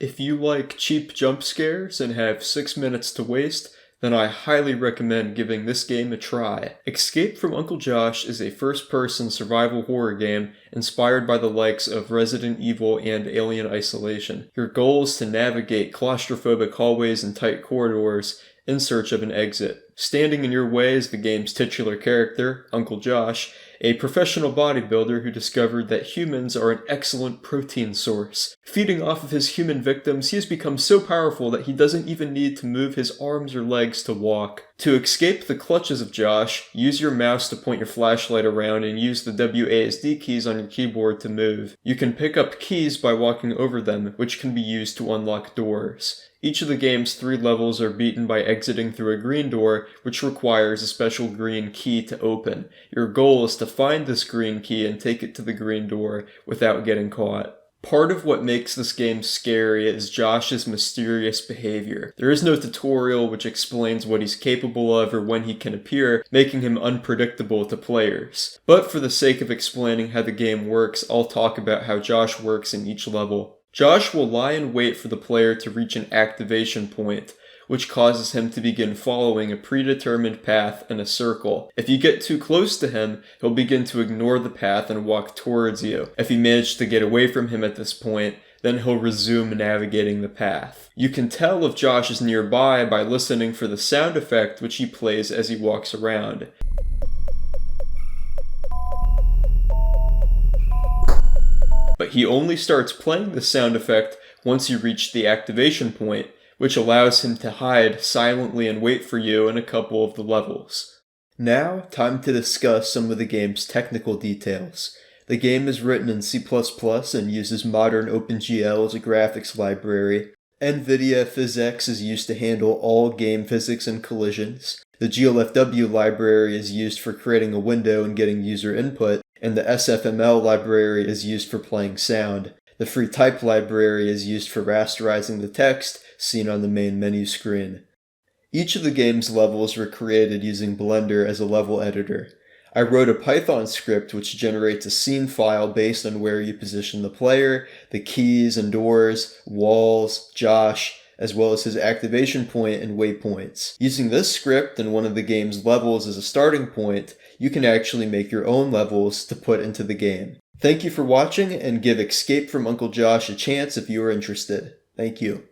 If you like cheap jump scares and have 6 minutes to waste, then I highly recommend giving this game a try. Escape from Uncle Josh is a first-person survival horror game inspired by the likes of Resident Evil and Alien Isolation. Your goal is to navigate claustrophobic hallways and tight corridors in search of an exit. Standing in your way is the game's titular character, Uncle Josh, a professional bodybuilder who discovered that humans are an excellent protein source. Feeding off of his human victims, he has become so powerful that he doesn't even need to move his arms or legs to walk. To escape the clutches of Josh, use your mouse to point your flashlight around and use the WASD keys on your keyboard to move. You can pick up keys by walking over them, which can be used to unlock doors. Each of the game's 3 levels are beaten by exiting through a green door, which requires a special green key to open. Your goal is to find this green key and take it to the green door without getting caught. Part of what makes this game scary is Josh's mysterious behavior. There is no tutorial which explains what he's capable of or when he can appear, making him unpredictable to players. But for the sake of explaining how the game works, I'll talk about how Josh works in each level. Josh will lie in wait for the player to reach an activation point, which causes him to begin following a predetermined path in a circle. If you get too close to him, he'll begin to ignore the path and walk towards you. If you manage to get away from him at this point, then he'll resume navigating the path. You can tell if Josh is nearby by listening for the sound effect which he plays as he walks around. But he only starts playing the sound effect once you reach the activation point, which allows him to hide silently and wait for you in a couple of the levels. Now, time to discuss some of the game's technical details. The game is written in C++ and uses modern OpenGL as a graphics library. NVIDIA PhysX is used to handle all game physics and collisions. The GLFW library is used for creating a window and getting user input, and the SFML library is used for playing sound. The free type library is used for rasterizing the text seen on the main menu screen. Each of the game's levels were created using Blender as a level editor. I wrote a Python script which generates a scene file based on where you position the player, the keys and doors, walls, Josh, as well as his activation point and waypoints. Using this script and one of the game's levels as a starting point, you can actually make your own levels to put into the game. Thank you for watching, and give Escape from Uncle Josh a chance if you are interested. Thank you.